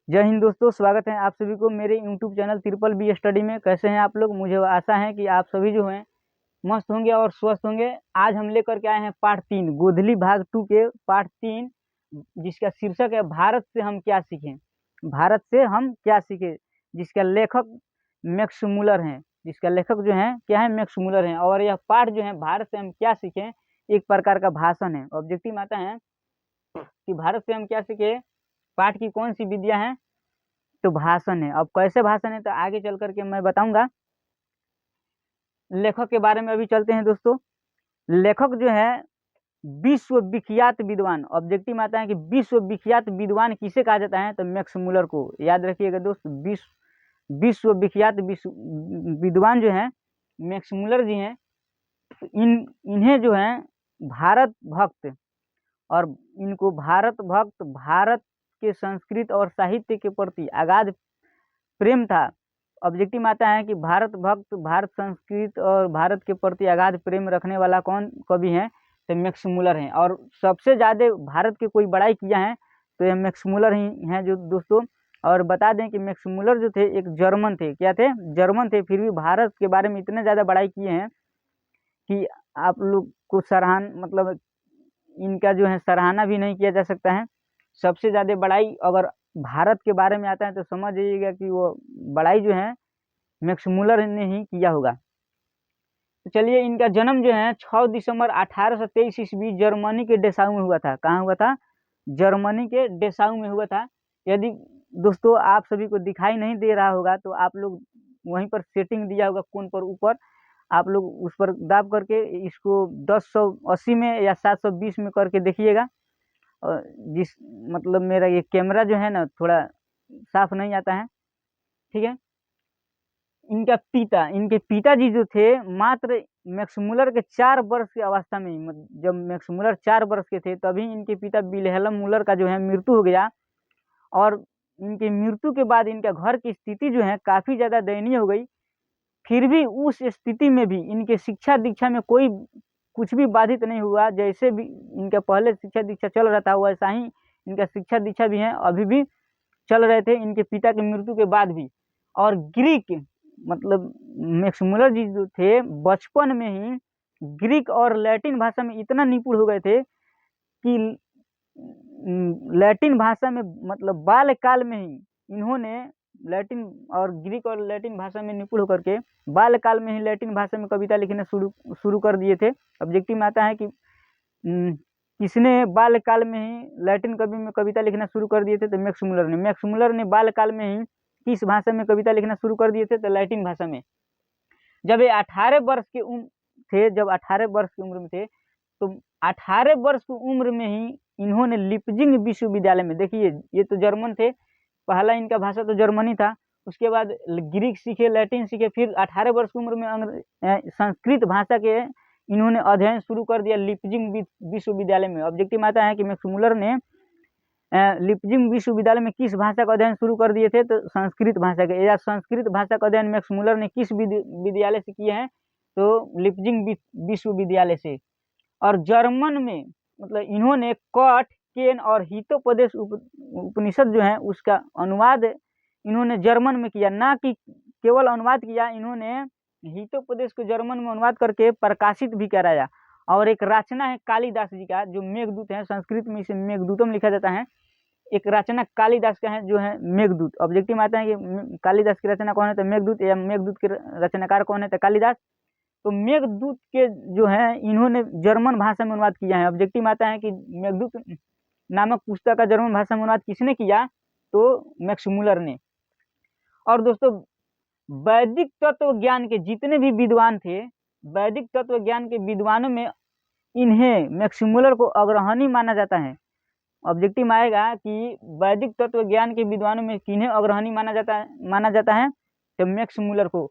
जय हिंद दोस्तों, स्वागत है आप सभी को मेरे YouTube channel triple B study में। कैसे हैं आप लोग? मुझे आशा है कि आप सभी जो हैं मस्त होंगे और स्वस्थ होंगे। आज हम लेकर के आए हैं पार्ट 3 गोधली भाग 2 के पार्ट 3, जिसका शीर्षक है भारत से हम क्या सीखें। भारत से हम क्या सीखें, जिसका लेखक मैक्स मुलर हैं। जिसका लेखक जो है क्या है, मैक्स मुलर हैं। और यह पार्ट जो है भारत से हम क्या सीखें एक प्रकार का भाषण है। ऑब्जेक्टिव में आता है कि भारत से हम क्या सीखें, पाठ की कौन सी विद्या है, तो भाषण है। अब कैसे भाषण है तो आगे चल करके मैं बताऊंगा। लेखक के बारे में अभी चलते हैं दोस्तों। लेखक जो है विश्व विख्यात विद्वान। ऑब्जेक्टिव में आता है कि विश्व विख्यात विद्वान किसे कहा जाता है, तो मैक्स मुलर को। याद रखिएगा दोस्त, विश्व विख्यात विद्वान जो है मैक्स मुलर जी हैं। तो इन्हें जो है भारत भक्त, और इनको भारत भक्त, भारत के संस्कृत और साहित्य के प्रति अगाध प्रेम था। ऑब्जेक्टिव में आता है कि भारत भक्त, भारत संस्कृत और भारत के प्रति अगाध प्रेम रखने वाला कौन कवि है, तो मैक्स मुलर हैं। और सबसे ज़्यादा भारत की कोई बड़ाई किया है तो ये मैक्स मुलर ही हैं जो दोस्तों। और बता दें कि मैक्स मुलर जो थे एक जर्मन थे। क्या थे? जर्मन थे। फिर भी भारत के बारे में इतने ज़्यादा बड़ाई किए हैं कि आप लोग को सराहन मतलब इनका जो है सराहना भी नहीं किया जा सकता है। सबसे ज़्यादा बड़ाई अगर भारत के बारे में आता है तो समझ जाइएगा कि वो बड़ाई जो है मैक्स मुलर ने ही किया होगा। तो चलिए, इनका जन्म जो है 6 दिसंबर 1823 ईस्वी जर्मनी के डेसाऊ में हुआ था। कहाँ हुआ था? जर्मनी के डेसाऊ में हुआ था। यदि दोस्तों आप सभी को दिखाई नहीं दे रहा होगा तो आप लोग वहीं पर सेटिंग दिया होगा कोन पर ऊपर, आप लोग उस पर दाब करके इसको 1080 में या 720 में करके देखिएगा। और जिस मतलब मेरा ये कैमरा जो है ना थोड़ा साफ नहीं आता है, ठीक है। इनके पिताजी जो थे मात्र मैक्स मुलर के 4 वर्ष की अवस्था में ही, जब मैक्स मुलर 4 वर्ष के थे तभी इनके पिता विल्हेल्म मुलर का जो है मृत्यु हो गया। और इनकी मृत्यु के बाद इनका घर की स्थिति जो है काफी ज्यादा दयनीय हो गई। फिर भी उस स्थिति में भी इनके शिक्षा दीक्षा में कोई कुछ भी बाधित नहीं हुआ। जैसे भी इनका पहले शिक्षा दीक्षा चल रहा था वैसा ही इनका शिक्षा दीक्षा भी है, अभी भी चल रहे थे इनके पिता की मृत्यु के बाद भी। और ग्रीक मतलब मैक्स मुलर जी जो थे बचपन में ही ग्रीक और लैटिन भाषा में इतना निपुण हो गए थे कि लैटिन भाषा में मतलब बाल काल में ही इन्होंने लैटिन और ग्रीक और लैटिन भाषा में निपुण होकर के बाल काल में ही लैटिन भाषा में कविता लिखना शुरू शुरू कर दिए थे। ऑब्जेक्टिव में आता है कि किसने बाल काल में ही लैटिन कवि में कविता लिखना शुरू कर दिए थे, तो मैक्स मुलर ने। मैक्स मुलर ने बाल काल में ही किस भाषा में कविता लिखना शुरू कर दिए थे, तो लैटिन भाषा में। जब ये 18 वर्ष के उम्र थे, जब 18 वर्ष की उम्र में थे, तो 18 वर्ष की उम्र में ही इन्होंने लिपजिंग विश्वविद्यालय में, देखिए ये तो जर्मन थे, पहला इनका भाषा तो जर्मनी था, उसके बाद ग्रीक सीखे, लैटिन सीखे, फिर 18 वर्ष की उम्र में संस्कृत भाषा के इन्होंने अध्ययन शुरू कर दिया लिपजिंग विश्वविद्यालय में। ऑब्जेक्टिव आता है कि मैक्स मुलर ने लिपजिंग विश्वविद्यालय में किस भाषा का अध्ययन शुरू कर दिए थे, तो संस्कृत भाषा के। या संस्कृत भाषा का अध्ययन मैक्स मुलर ने किस विद्यालय से किए हैं, तो लिपजिंग विश्वविद्यालय से। और जर्मन में मतलब इन्होंने कठ, केन और हितोपदेश उपनिषद जो है उसका अनुवाद इन्होंने जर्मन में किया। ना कि केवल अनुवाद किया, इन्होंने हितोपदेश को जर्मन में अनुवाद करके प्रकाशित भी कराया। और एक रचना है कालिदास जी का जो मेघदूत है, संस्कृत में इसे मेघदूतम लिखा जाता है। एक रचना कालिदास का है जो है मेघदूत। ऑब्जेक्टिव में आता है कि कालिदास की रचना कौन है, तो मेघदूत, या मेघदूत के रचनाकार कौन है, तो कालिदास। तो मेघदूत के जो है इन्होंने जर्मन भाषा में अनुवाद किया है। ऑब्जेक्टिव में आता है कि मेघदूत नामक पुस्तक का जर्मन भाषा में अनुवाद किसने किया, तो मैक्स मुलर ने। और दोस्तों वैदिक तत्व ज्ञान के जितने भी विद्वान थे, वैदिक तत्व ज्ञान के विद्वानों में इन्हें मैक्स मुलर को अग्रहणी माना जाता है। ऑब्जेक्टिव में आएगा कि वैदिक तत्व ज्ञान के विद्वानों में किन्हें अग्रहणी माना जाता है, तो मैक्स मुलर को।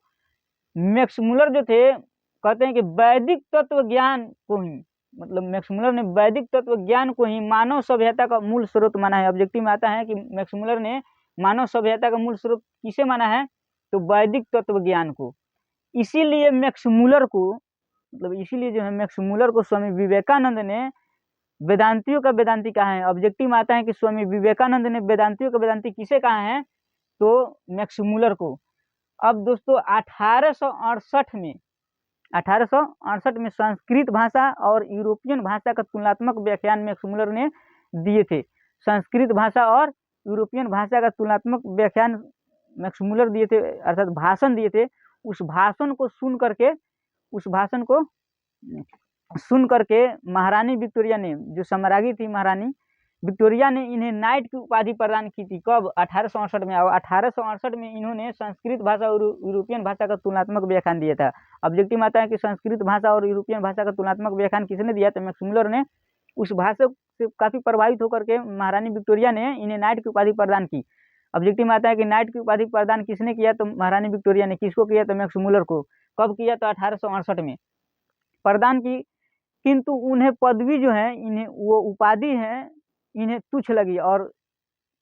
मैक्स मुलर जो थे कहते हैं कि वैदिक तत्व ज्ञान को ही, मतलब मैक्स मुलर ने वैदिक तत्व ज्ञान को ही मानव सभ्यता का मूल स्रोत माना है। ऑब्जेक्टिव में आता है कि मैक्स मुलर ने मानव सभ्यता का मूल स्रोत किसे माना है, तो वैदिक तत्व ज्ञान को। इसीलिए मैक्स मुलर को, मतलब इसीलिए जो है मैक्स मुलर को स्वामी विवेकानंद ने वेदांतियों का वेदांती कहा है? ऑब्जेक्टिव में आता है कि स्वामी विवेकानंद ने वेदांतियों का वेदांती किसे कहा है? तो मैक्स मूलर को। अब दोस्तों 1868 में संस्कृत भाषा और यूरोपियन भाषा का तुलनात्मक व्याख्यान मैक्स मूलर ने दिए थे। संस्कृत भाषा और यूरोपियन भाषा का तुलनात्मक व्याख्यान मैक्स मूलर दिए थे, अर्थात भाषण दिए थे। उस भाषण को सुन करके महारानी विक्टोरिया ने, जो सम्राज्ञी थी महारानी विक्टोरिया ने, इन्हें नाइट की उपाधि प्रदान की थी। कब? 1868 में। और 1868 में इन्होंने संस्कृत भाषा और यूरोपियन भाषा का तुलनात्मक व्याख्यान दिया था। ऑब्जेक्टिव आता है कि संस्कृत भाषा और यूरोपियन भाषा का तुलनात्मक व्याख्यान किसने दिया? तो मैक्स मूलर ने। उस भाषा से काफी प्रभावित होकर के महारानी विक्टोरिया ने इन्हें नाइट की उपाधि प्रदान की। ऑब्जेक्टिव में आता है कि नाइट की उपाधि प्रदान किसने किया? तो महारानी विक्टोरिया ने। किसको किया? तो मैक्स मूलर को। कब किया? तो 1868 में प्रदान की। किंतु उन्हें पदवी जो है, इन्हें वो उपाधि है, इन्हें तुच्छ लगी और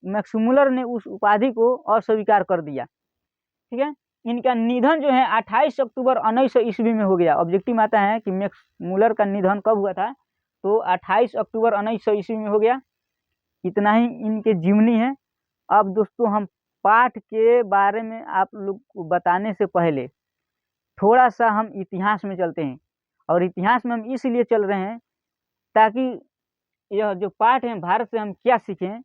मैक्स मूलर ने उस उपाधि को अस्वीकार कर दिया। ठीक है। इनका निधन जो है 28 अक्टूबर 1900 ईस्वी में हो गया। ऑब्जेक्टिव में आता है कि मैक्स मूलर का निधन कब हुआ था? तो 28 अक्टूबर 1900 ईस्वी में हो गया। इतना ही इनके जीवनी है। अब दोस्तों हम पाठ के बारे में आप लोग को बताने से पहले थोड़ा सा हम इतिहास में चलते हैं। और इतिहास में हम इसलिए चल रहे हैं ताकि यह जो पाठ है भारत से हम क्या सीखें,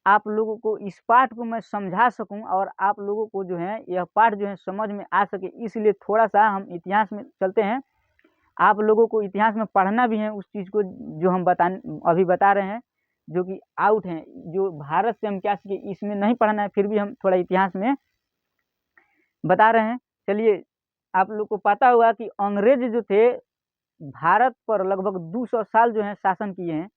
आप लोगों को इस पाठ को मैं समझा सकूं और आप लोगों को जो है यह पाठ जो है समझ में आ सके, इसलिए थोड़ा सा हम इतिहास में चलते हैं। आप लोगों को इतिहास में पढ़ना भी है उस चीज़ को जो हम अभी बता रहे हैं, जो कि आउट है, जो भारत से हम क्या सीखे इसमें नहीं पढ़ना है, फिर भी हम थोड़ा इतिहास में बता रहे हैं। चलिए, आप लोग को पता होगा कि अंग्रेज जो थे भारत पर लगभग 200 साल जो है शासन किए हैं।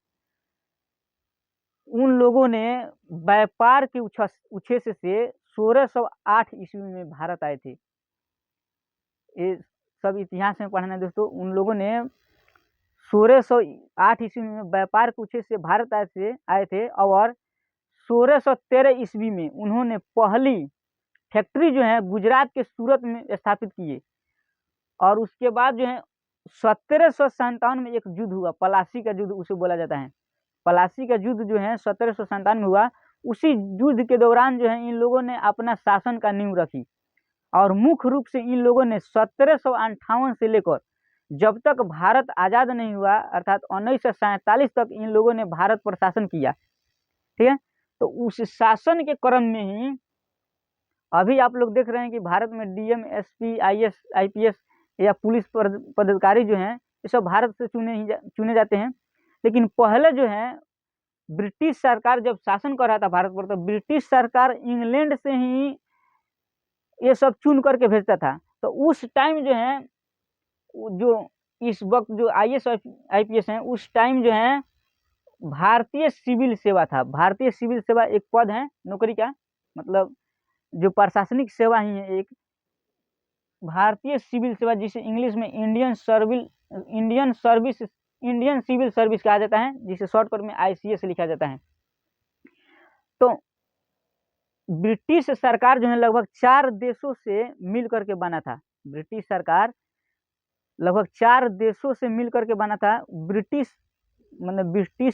उन लोगों ने व्यापार के उद्देश्य से 1608 ईस्वी में भारत आए थे। ये सब इतिहास में पढ़ना है दोस्तों। उन लोगों ने 1608 ईस्वी में व्यापार के उद्देश्य से भारत आए थे और 1613 ईस्वी में उन्होंने पहली फैक्ट्री जो है गुजरात के सूरत में स्थापित किए। और उसके बाद जो है 1757 में एक युद्ध हुआ, पलासी का युद्ध उसे बोला जाता है। पलासी का युद्ध जो है 1757 में हुआ। उसी युद्ध के दौरान जो है इन लोगों ने अपना शासन का नींव रखी। और मुख्य रूप से इन लोगों ने 1758 से लेकर जब तक भारत आज़ाद नहीं हुआ, अर्थात 1947 तक इन लोगों ने भारत पर शासन किया। ठीक है। तो उस शासन के क्रम में ही अभी आप लोग देख रहे हैं कि भारत में डीएम, एसपी, आईएएस, आईपीएस या पुलिस पदाधिकारी जो हैं ये सब भारत से चुने जाते हैं। लेकिन पहले जो है ब्रिटिश सरकार जब शासन कर रहा था भारत पर, तो ब्रिटिश सरकार इंग्लैंड से ही ये सब चुन करके भेजता था। तो उस टाइम जो है, जो इस वक्त जो आईएएस आईपीएस हैं, उस टाइम जो है भारतीय सिविल सेवा था। भारतीय सिविल सेवा एक पद है नौकरी का, मतलब जो प्रशासनिक सेवा ही है एक भारतीय सिविल सेवा, जिसे इंग्लिश में इंडियन सिविल सर्विस कहा जाता है, जिसे शॉर्टकट में आईसीएस लिखा जाता है। तो ब्रिटिश सरकार जो है लगभग 4 देशों से मिल करके बना था। ब्रिटिश सरकार लगभग 4 देशों से मिल करके बना था। ब्रिटिश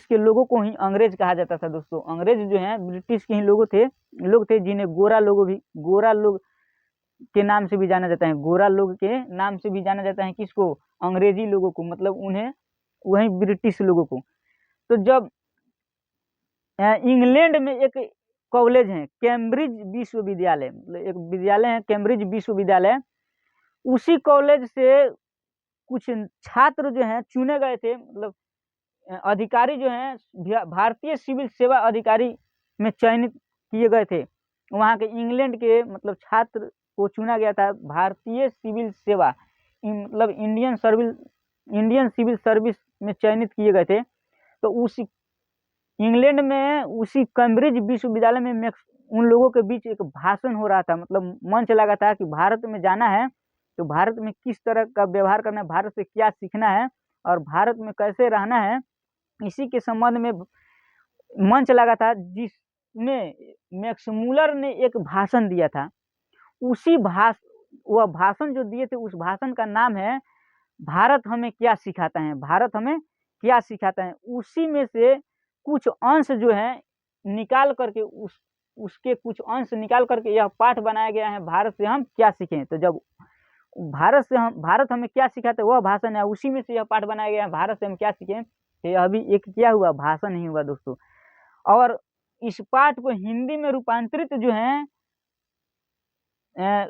के लोगों को ही अंग्रेज कहा जाता था दोस्तों। अंग्रेज जो है ब्रिटिश के ही लोग थे जिन्हें गोरा लोग के नाम से भी जाना जाता है। गोरा लोग के नाम से भी जाना जाता है किसको? अंग्रेजी लोगों को, मतलब उन्हें वही ब्रिटिश लोगों को। तो जब इंग्लैंड में एक कॉलेज है कैम्ब्रिज विश्वविद्यालय, मतलब एक विद्यालय है कैम्ब्रिज विश्वविद्यालय, उसी कॉलेज से कुछ छात्र जो हैं चुने गए थे, मतलब अधिकारी जो हैं भारतीय सिविल सेवा अधिकारी में चयनित किए गए थे। वहाँ के इंग्लैंड के मतलब छात्र को चुना गया था भारतीय सिविल सेवा, मतलब इंडियन सिविल सर्विस में चयनित किए गए थे। तो उस इंग्लैंड में उसी कैम्ब्रिज विश्वविद्यालय में उन लोगों के बीच एक भाषण हो रहा था, मतलब मंच लगा था कि भारत में जाना है तो भारत में किस तरह का व्यवहार करना है, भारत से क्या सीखना है और भारत में कैसे रहना है, इसी के संबंध में मंच लगा था, जिसमें मैक्स मूलर ने एक भाषण दिया था। वह भाषण जो दिए थे उस भाषण का नाम है भारत हमें क्या सिखाता है। भारत हमें क्या सिखाते हैं, उसी में से कुछ अंश जो है निकाल करके उसके कुछ अंश निकाल करके यह पाठ बनाया गया है, भारत से हम क्या सीखें। तो जब भारत हमें क्या सिखाते हैं वह भाषण है, उसी में से यह पाठ बनाया गया है, भारत से हम क्या सीखें। तो यह अभी एक क्या हुआ, भाषण ही हुआ दोस्तों। और इस पाठ को हिंदी में रूपांतरित जो है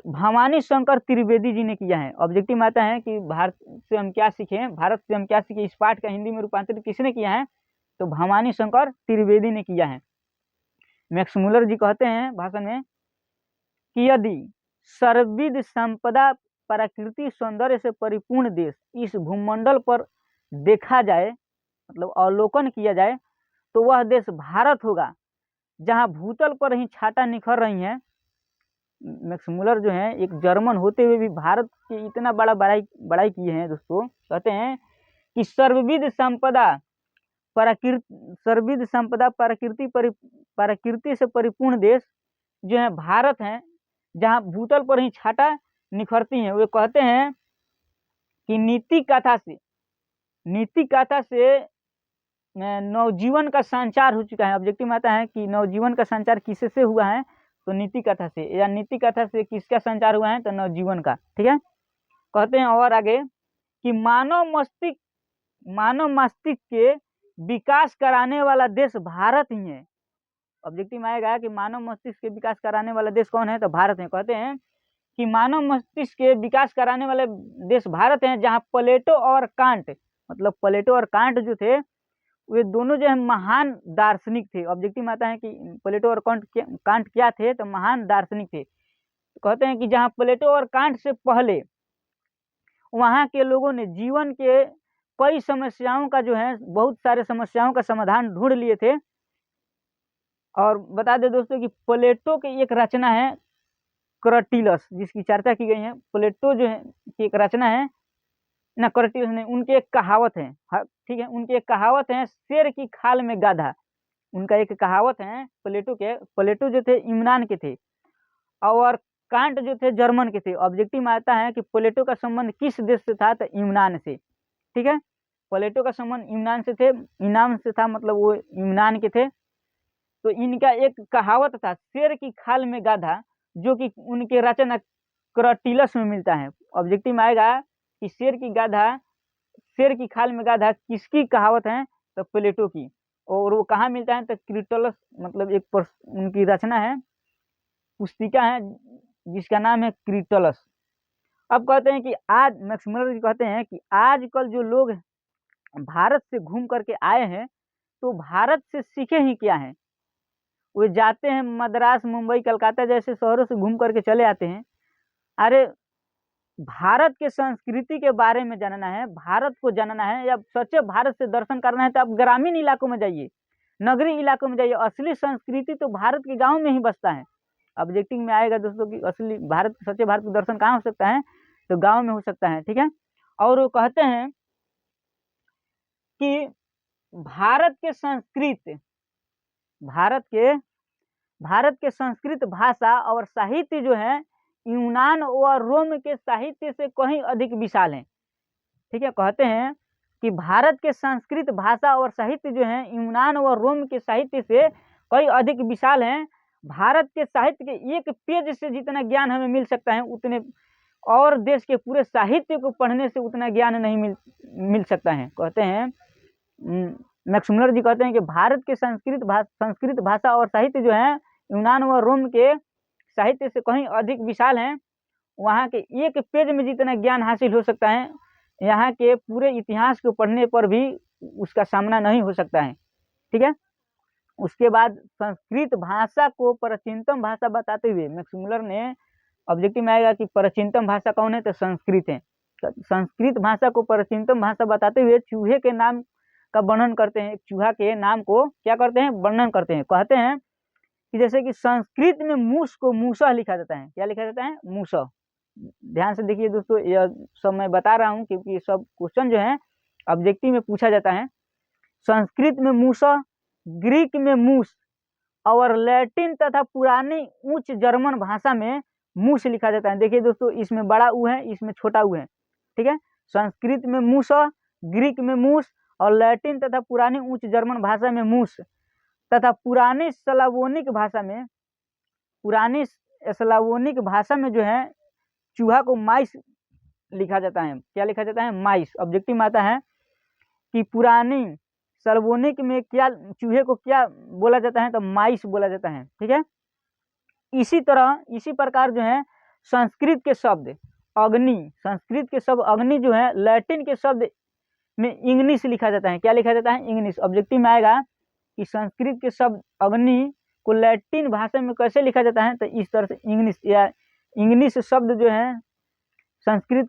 भवानी शंकर त्रिवेदी जी ने किया है। ऑब्जेक्टिव में आता है कि भारत से हम क्या सीखें, भारत से हम क्या सीखें, इस पाठ का हिंदी में रूपांतरित किसने किया है, तो भवानी शंकर त्रिवेदी ने किया है। मैक्समुलर जी कहते हैं भाषण में कि यदि सर्वविध संपदा प्राकृतिक सौंदर्य से परिपूर्ण देश इस भूमंडल पर देखा जाए, मतलब अवलोकन किया जाए, तो वह देश भारत होगा, जहां भूतल पर ही छाता निखर रही हैं। मैक्समुलर जो है एक जर्मन होते हुए भी भारत की इतना बड़ा बड़ाई किए हैं दोस्तों। कहते हैं कि सर्वविध संपदा प्रकृति से परिपूर्ण देश जो है भारत है, जहाँ भूतल पर ही छाता निखरती हैं। वे कहते हैं कि नीति कथा से नवजीवन का संचार हो चुका है। ऑब्जेक्टिव में आता है कि नवजीवन का संचार किससे हुआ है, तो नीति कथा से, या नीति कथा से किसका संचार हुआ है, तो नवजीवन का। ठीक है, कहते हैं और आगे कि मानव मस्तिष्क के विकास कराने वाला देश भारत ही है। ऑब्जेक्टिव में आएगा कि मानव मस्तिष्क के विकास कराने वाला देश कौन है, तो भारत है। कहते हैं कि मानव मस्तिष्क के विकास कराने वाले देश भारत है, जहाँ प्लेटो और कांट, मतलब प्लेटो और कांट जो थे वे दोनों जो है महान दार्शनिक थे। ऑब्जेक्टिव में आता है कि प्लेटो और कांट क्या थे, तो महान दार्शनिक थे। कहते हैं कि जहाँ प्लेटो और कांट से पहले वहाँ के लोगों ने जीवन के कई समस्याओं का जो है, बहुत सारे समस्याओं का समाधान ढूंढ लिए थे। और बता दें दोस्तों कि प्लेटो की एक रचना है क्रटिलस, जिसकी चर्चा की गई है। प्लेटो जो है की एक रचना है ना, क्रटिलस ने, उनकी एक कहावत है, ठीक है, उनकी एक कहावत है, शेर की खाल में गाधा। उनका एक कहावत है प्लेटो जो थे यूनान के थे और कांट जो थे जर्मन के थे। ऑब्जेक्टिव में आता है कि प्लेटो का संबंध किस देश से था, तो यूनान से। ठीक है, प्लेटो का संबंध यूनान से था, मतलब वो यूनान के थे। तो इनका एक कहावत था, शेर की खाल में गाधा, जो कि उनके रचना क्रटिलस में मिलता है। ऑब्जेक्टिव में आएगा कि शेर की खाल में गाधा किसकी कहावत है, तो प्लेटो की। और वो कहाँ मिलता है, तो क्रिटलस, मतलब एक उनकी रचना है, पुस्तिका है, जिसका नाम है क्रिटलस। अब कहते हैं कि आज मैक्समुलर जी कहते हैं कि आजकल जो लोग भारत से घूम करके आए हैं, तो भारत से सीखे ही क्या है। वे जाते हैं मद्रास, मुंबई, कलकत्ता जैसे शहरों से घूम करके चले आते हैं। अरे भारत के संस्कृति के बारे में जानना है, भारत को जानना है, या सच्चे भारत से दर्शन करना है, तो आप ग्रामीण इलाकों में जाइए, नगरीय इलाकों में जाइए। असली संस्कृति तो भारत के गांव में ही बसता है। ऑब्जेक्टिव में आएगा दोस्तों कि असली सच्चे भारत का दर्शन कहाँ हो सकता है, तो गांव में हो सकता है। ठीक है, और वो कहते हैं कि भारत के संस्कृत भाषा और साहित्य जो है यूनान और रोम के साहित्य से कहीं अधिक विशाल है। ठीक है, कहते हैं कि भारत के संस्कृत भाषा और साहित्य जो है यूनान और रोम के साहित्य से कहीं अधिक विशाल हैं। भारत के साहित्य के एक पेज से जितना ज्ञान हमें मिल सकता है, उतने और देश के पूरे साहित्य को पढ़ने से उतना ज्ञान नहीं मिल सकता है। कहते हैं मैक्समुलर जी कहते हैं कि भारत के संस्कृत भाषा और साहित्य जो है यूनान व रोम के साहित्य से कहीं अधिक विशाल हैं। वहाँ के एक पेज में जितना ज्ञान हासिल हो सकता है, यहाँ के पूरे इतिहास को पढ़ने पर भी उसका सामना नहीं हो सकता है। ठीक है, उसके बाद संस्कृत भाषा को प्राचीनतम भाषा बताते हुए मैक्समुलर ने, ऑब्जेक्टिव में आएगा कि प्राचीनतम भाषा कौन है, तो संस्कृत है। संस्कृत भाषा को प्राचीनतम भाषा बताते हुए चूहे के नाम का वर्णन करते हैं। चूहा के नाम को क्या करते हैं, वर्णन करते हैं। कहते हैं कि जैसे कि संस्कृत में मूस को मूसा लिखा जाता है। क्या लिखा जाता है, मूसा। ध्यान से देखिए दोस्तों, यह सब मैं बता रहा हूँ क्योंकि सब क्वेश्चन जो है ऑब्जेक्टिव में पूछा जाता है। संस्कृत में मूसा, ग्रीक में मूस और लैटिन तथा पुरानी उच्च जर्मन भाषा में मूस लिखा जाता है। देखिए दोस्तों, इसमें बड़ा ऊ है, इसमें छोटा ऊ है। ठीक है, संस्कृत में मूसा, ग्रीक में मूस और लैटिन तथा पुरानी उच्च जर्मन भाषा में मूस तथा पुरानी स्लावोनिक भाषा में जो है चूहा को माइस लिखा जाता है। क्या लिखा जाता है? माइस। ऑब्जेक्टिव में आता है कि पुरानी स्लावोनिक में क्या चूहे को क्या बोला जाता है? तो माइस बोला जाता है। ठीक है। इसी प्रकार जो है संस्कृत के शब्द अग्नि जो है लैटिन के शब्द में इंग्लिश लिखा जाता है। क्या लिखा जाता है? इंग्लिश। ऑब्जेक्टिव में आएगा कि संस्कृत के शब्द अग्नि को लैटिन भाषा में कैसे लिखा जाता है? तो इस तरह से इंग्लिश शब्द जो है संस्कृत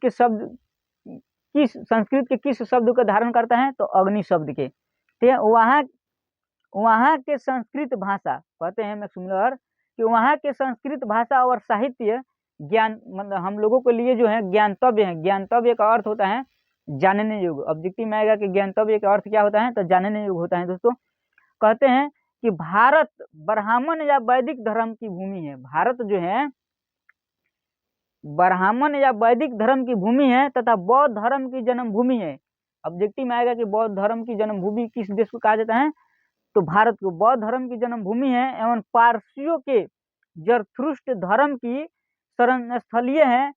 के किस शब्द का धारण करता है? तो अग्नि शब्द के। ठीक है। वहाँ के संस्कृत भाषा कहते हैं मैक्समुलर कि वहाँ के संस्कृत भाषा और साहित्य ज्ञान मतलब हम लोगों के लिए जो है ज्ञानतव्य है। ज्ञानतव्य का अर्थ होता है जानने योग्य। ऑब्जेक्टिव में आएगा कि ज्ञानतव्य का अर्थ क्या होता है? तो जानने योग्य होता है। दोस्तों कहते हैं कि भारत ब्राह्मण या वैदिक धर्म की भूमि है। भारत जो है ब्राह्मण या वैदिक धर्म की भूमि है तथा बौद्ध धर्म की जन्मभूमि है। ऑब्जेक्टिव में आएगा कि बौद्ध धर्म की जन्मभूमि किस देश को कहा जाता है? तो भारत को बौद्ध धर्म की जन्मभूमि है एवं पारसियों के जरथुस्त्र धर्म की शरण स्थलीय है।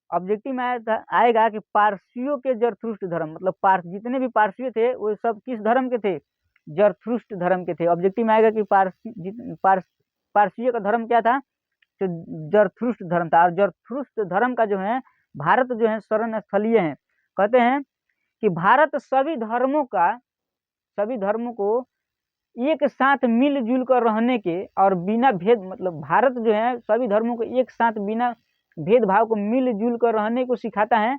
ऑब्जेक्टिव में आएगा कि पारसियों के जरथुस्त्र धर्म मतलब जितने भी पारसी थे वो सब किस धर्म के थे? जरथुस्त्र धर्म के थे। ऑब्जेक्टिव में आएगा कि पारसियों का धर्म क्या था? तो जरथुस्त्र धर्म था। और जरथुस्त्र धर्म का जो है भारत जो है शरण स्थलीय है। कहते हैं कि भारत सभी धर्मों को एक साथ मिलजुल कर रहने के और बिना भेद मतलब भारत जो है सभी धर्मों को एक साथ बिना भेदभाव को मिलजुल कर रहने को सिखाता है।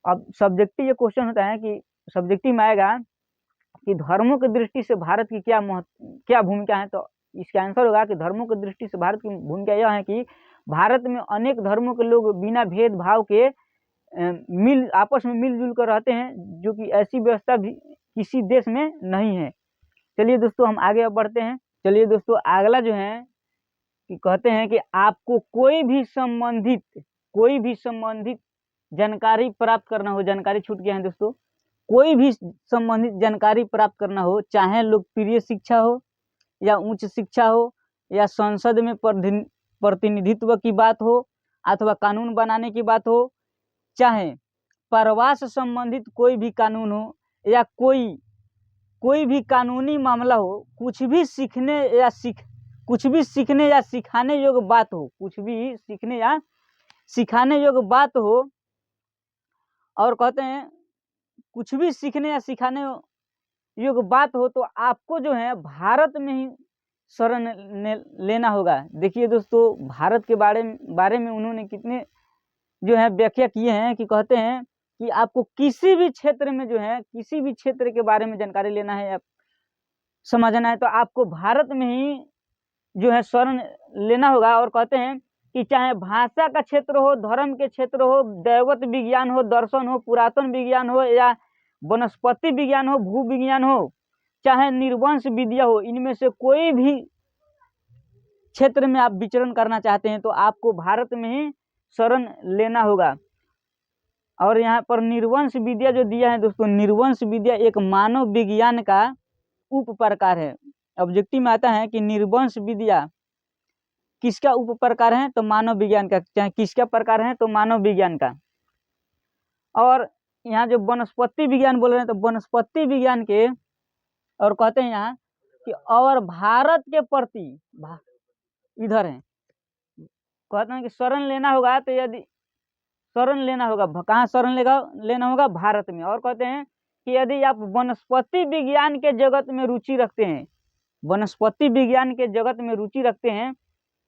अब सब्जेक्टिव ये क्वेश्चन होता है कि सब्जेक्टिव में आएगा कि धर्मों की दृष्टि से भारत की क्या भूमिका है? तो इसका आंसर होगा कि धर्मों की दृष्टि से भारत की भूमिका यह है कि भारत में अनेक धर्मों के लोग बिना भेदभाव के आपस में मिलजुल कर रहते हैं, जो कि ऐसी व्यवस्था भी किसी देश में नहीं है। चलिए दोस्तों हम आगे अब बढ़ते हैं। चलिए दोस्तों अगला जो है कि कहते हैं कि आपको कोई भी संबंधित जानकारी प्राप्त करना हो। जानकारी छूट गया है दोस्तों। कोई भी संबंधित जानकारी प्राप्त करना हो, चाहे लोकप्रिय शिक्षा हो या उच्च शिक्षा हो या संसद में प्रतिनिधित्व की बात हो अथवा कानून बनाने की बात हो, चाहे प्रवास संबंधित कोई भी कानून हो या कोई भी कानूनी मामला हो, कुछ भी सीखने या सिखाने योग्य बात हो, और कहते हैं कुछ भी सीखने या सिखाने योग्य बात हो तो आपको जो है भारत में ही शरण लेना होगा। देखिए दोस्तों भारत के बारे में उन्होंने कितने जो है व्याख्या किए हैं कि कहते हैं कि आपको किसी भी क्षेत्र के बारे में जानकारी लेना है या समझना है तो आपको भारत में ही जो है शरण लेना होगा। और कहते हैं कि चाहे भाषा का क्षेत्र हो, धर्म के क्षेत्र हो, दैवत विज्ञान हो, दर्शन हो, पुरातन विज्ञान हो या वनस्पति विज्ञान हो, भू विज्ञान हो, चाहे निर्वंश विद्या हो, इनमें से कोई भी क्षेत्र में आप विचरण करना चाहते हैं तो आपको भारत में ही शरण लेना होगा। और यहाँ पर निर्वंश विद्या जो दिया है दोस्तों, निर्वंश विद्या एक मानव विज्ञान का उप प्रकार है। ऑब्जेक्टिव में आता है कि निर्वंश विद्या किसका उप प्रकार है? तो मानव विज्ञान का। चाहे किसका प्रकार है? तो मानव विज्ञान का। और यहाँ जो वनस्पति विज्ञान बोल रहे हैं तो वनस्पति विज्ञान के, और कहते हैं यहाँ कि और भारत के प्रति इधर है, कहते हैं कि शरण लेना होगा। तो यदि शरण लेना होगा कहाँ शरण लेना होगा? भारत में। और कहते हैं कि यदि आप वनस्पति विज्ञान के जगत में रुचि रखते हैं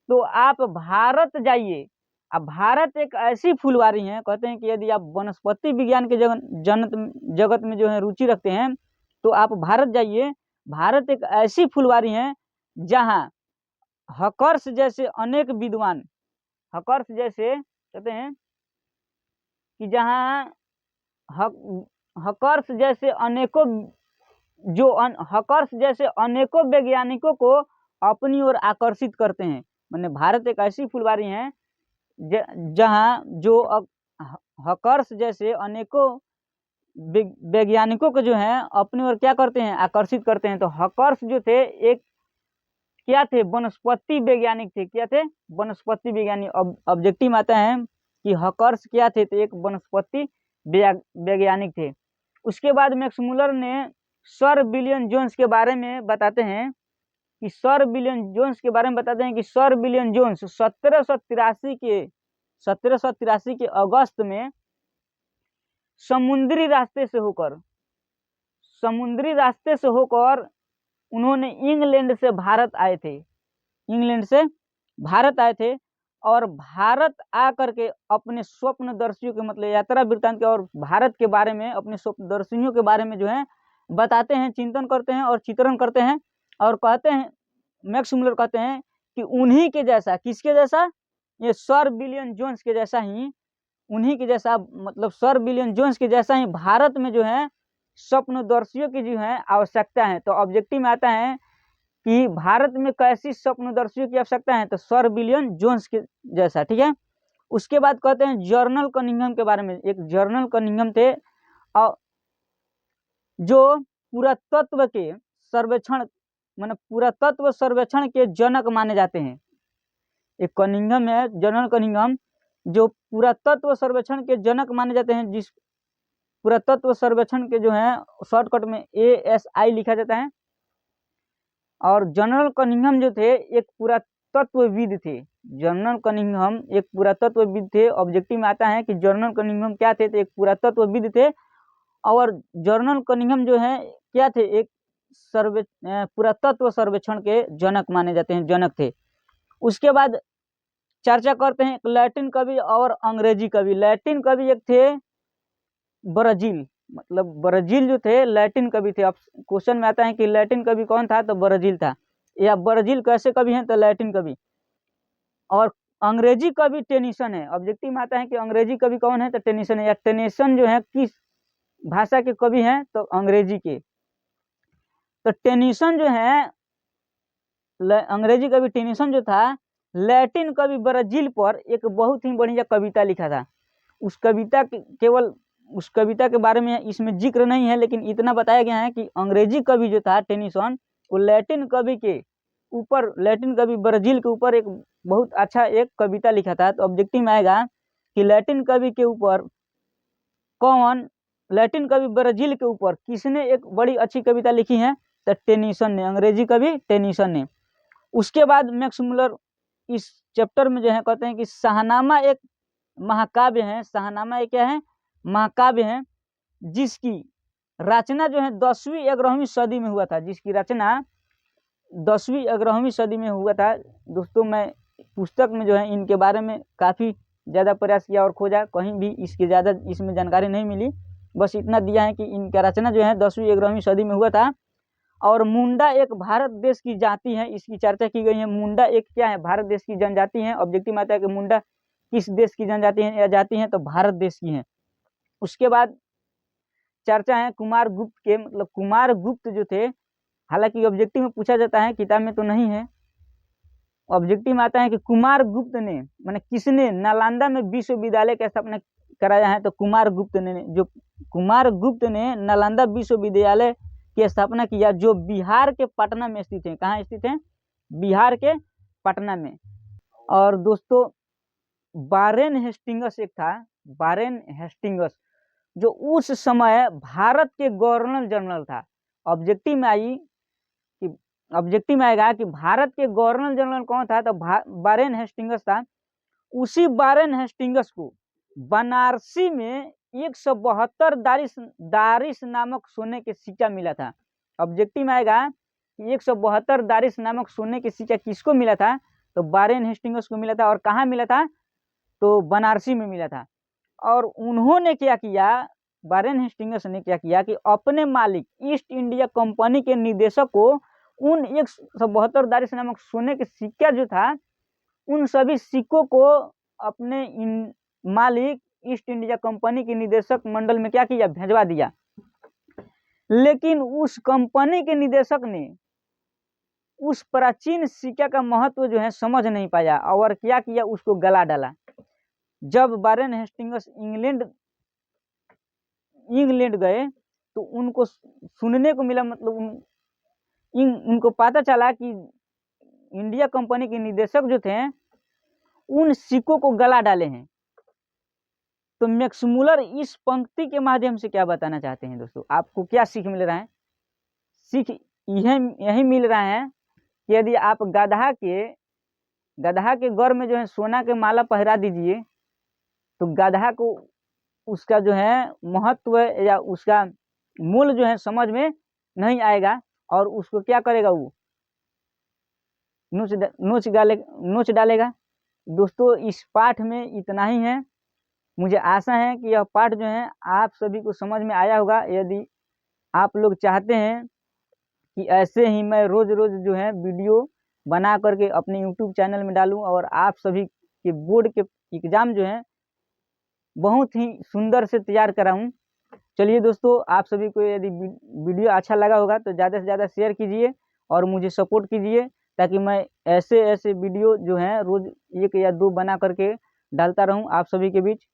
तो आप भारत जाइए। अब भारत एक ऐसी फुलवारी है, कहते हैं कि यदि आप वनस्पति विज्ञान के जगत में जो है रुचि रखते हैं तो आप भारत जाइए। भारत एक ऐसी फुलवारी है जहाँ हकर्स जैसे अनेक विद्वान, कहते हैं कि जहाँ हकर्स जैसे अनेकों वैज्ञानिकों को अपनी ओर आकर्षित करते हैं। माने भारत एक ऐसी फुलवारी है जहाँ जो हकर्स जैसे अनेकों वैज्ञानिकों को जो है अपनी ओर क्या करते हैं, आकर्षित करते हैं। तो हकर्स जो थे एक क्या थे, वनस्पति वैज्ञानिक थे। क्या थे, वनस्पति वैज्ञानिक। ऑब्जेक्टिव आता है कि हकर्स क्या थे, तो एक वनस्पति वैज्ञानिक थे। उसके बाद मैक्समुलर ने सर विलियम जोन्स के बारे में बताते हैं कि सर विलियम जोन्स के बारे में बताते हैं कि सर विलियम जोन्स 1783 के अगस्त में समुद्री रास्ते से होकर उन्होंने इंग्लैंड से भारत आए थे और भारत आकर के अपने स्वप्नदर्शियों के मतलब यात्रा वृत्तांत के और भारत के बारे में अपने स्वप्नदर्शियों के बारे में जो है बताते हैं, चिंतन करते हैं और चित्रण करते हैं। और कहते हैं, मैक्समुलर कहते हैं कि उन्हीं के जैसा, किसके जैसा, ये सर विलियम जोन्स के जैसा ही, उन्हीं के जैसा मतलब सर विलियम जोन्स के जैसा ही भारत में जो है स्वप्नदर्शियों की जो है आवश्यकता है। तो ऑब्जेक्टिव में आता है कि भारत में कैसी स्वप्नदर्शियों की आवश्यकता है, तो सर विलियम जोन्स के जैसा। ठीक है। उसके बाद कहते हैं जर्नल कनिंघम के बारे में। एक जर्नल कनिंघम थे और जो पुरातत्व के सर्वेक्षण पुरातत्व सर्वेक्षण के जनक माने जाते हैं। एक कनिंघम है, जनरल कनिंघम, जो पुरातत्व सर्वेक्षण के जनक माने जाते हैं। जिस पुरातत्व सर्वेक्षण के जो है शॉर्टकट में ASI लिखा जाता है। और जनरल कनिंघम जो थे एक पुरातत्वविद थे। जनरल कनिंघम एक पुरातत्वविद थे। ऑब्जेक्टिव में आता है कि जनरल कनिंघम क्या थे, तो एक पुरातत्वविद थे। और जनरल कनिंघम जो है क्या थे, एक पुरातत्व सर्वेक्षण के जनक माने जाते हैं, जनक थे। उसके बाद चर्चा करते हैं लैटिन कवि और अंग्रेजी कवि। लैटिन कवि एक थे ब्राजील, मतलब ब्राजील जो थे लैटिन कवि थे। अब क्वेश्चन में आता है कि लैटिन कवि कौन था, तो ब्राजील था। या ब्राजील कैसे कवि हैं, तो लैटिन कवि। और अंग्रेजी कवि टेनिसन है। ऑब्जेक्टिव में आता है कि अंग्रेजी कवि कौन है, तो टेनिसन है। या टेनिसन जो है किस भाषा के कवि हैं, तो अंग्रेजी के। तो टेनिसन जो है अंग्रेजी कवि टेनिसन जो था, लैटिन कवि ब्राजील पर एक बहुत ही बढ़िया कविता लिखा था। उस कविता केवल उस कविता के बारे में इसमें जिक्र नहीं है, लेकिन इतना बताया गया है कि अंग्रेजी कवि जो था टेनिसन, वो लैटिन कवि ब्राजील के ऊपर एक बहुत अच्छा एक कविता लिखा था। तो ऑब्जेक्टिव में आएगा कि लैटिन कवि ब्राजील के ऊपर किसने एक बड़ी अच्छी कविता लिखी है, तो टेनिसन ने, अंग्रेजी कवि टेनिसन ने। उसके बाद मैक्समुलर इस चैप्टर में जो है कहते हैं कि शाहनामा एक महाकाव्य है। शाहनामा एक क्या है, महाकाव्य है, जिसकी रचना जो है 10वीं 11वीं सदी में हुआ था। जिसकी रचना 10वीं 11वीं सदी में हुआ था। दोस्तों, मैं पुस्तक में जो है इनके बारे में काफ़ी ज़्यादा प्रयास किया और खोजा, कहीं भी इसके ज़्यादा इसमें जानकारी नहीं मिली। बस इतना दिया है कि इनका रचना जो है 10वीं 11वीं सदी में हुआ था। और मुंडा एक भारत देश की जाति है, इसकी चर्चा की गई है। मुंडा एक क्या है, भारत देश की जनजाति है। ऑब्जेक्टिव में आता है कि मुंडा किस देश की जनजाति है या जाति है, तो भारत देश की है। उसके बाद चर्चा है कुमार गुप्त के, मतलब कुमार गुप्त जो थे, हालांकि ऑब्जेक्टिव में पूछा जाता है, किताब में तो नहीं है। ऑब्जेक्टिव में आता है कि कुमार गुप्त ने माने किसने नालंदा में विश्वविद्यालय की स्थापना कराया है, तो कुमार गुप्त ने नालंदा विश्वविद्यालय की स्थापना किया, जो बिहार के पटना में स्थित है। कहाँ स्थित है, बिहार के पटना में। और दोस्तों वारेन हेस्टिंगस एक था, वारेन हेस्टिंगस, जो उस समय भारत के गवर्नर जनरल था। ऑब्जेक्टिव में आएगा कि भारत के गवर्नर जनरल कौन था, तो वारेन हेस्टिंगस था। उसी वारेन हेस्टिंगस को बनारसी में 172 दारिस नामक सोने के सिक्का मिला था। ऑब्जेक्टिव में आएगा कि 172 दारिस नामक सोने के सिक्का किसको मिला था, तो वारेन हेस्टिंगस को मिला था। और कहाँ मिला था, तो बनारसी में मिला था। और उन्होंने क्या किया, वारेन हेस्टिंगस ने क्या किया कि अपने मालिक ईस्ट इंडिया कंपनी के निदेशक को उन 172 दारिस नामक सोने के सिक्का जो था, उन सभी सिक्कों को अपने मालिक ईस्ट इंडिया कंपनी के निदेशक मंडल में क्या किया, भेजवा दिया। लेकिन उस कंपनी के निदेशक ने उस प्राचीन सिक्का का महत्व जो है समझ नहीं पाया और क्या किया, उसको गला डाला। जब वारेन हेस्टिंगस इंग्लैंड गए तो उनको सुनने को मिला, मतलब उनको पता चला कि इंडिया कंपनी के निदेशक जो थे उन सिक्कों को गला डाले हैं। तो मैक्समुलर इस पंक्ति के माध्यम से क्या बताना चाहते हैं दोस्तों, आपको क्या सीख मिल रहा है? सीख यही मिल रहा है कि यदि आप गधा के गौर में जो है सोना के माला पहरा दीजिए तो गधा को उसका जो है महत्व या उसका मूल्य जो है समझ में नहीं आएगा और उसको क्या करेगा, वो नोच डालेगा। दोस्तों इस पाठ में इतना ही है। मुझे आशा है कि यह पाठ जो है आप सभी को समझ में आया होगा। यदि आप लोग चाहते हैं कि ऐसे ही मैं रोज रोज जो है वीडियो बना करके अपने YouTube चैनल में डालूं और आप सभी के बोर्ड के एग्जाम जो है बहुत ही सुंदर से तैयार कराऊं। चलिए दोस्तों, आप सभी को यदि वीडियो अच्छा लगा होगा तो ज़्यादा से ज़्यादा शेयर कीजिए और मुझे सपोर्ट कीजिए, ताकि मैं ऐसे वीडियो जो हैं रोज 1 या 2 बना करके डालता रहूं आप सभी के बीच।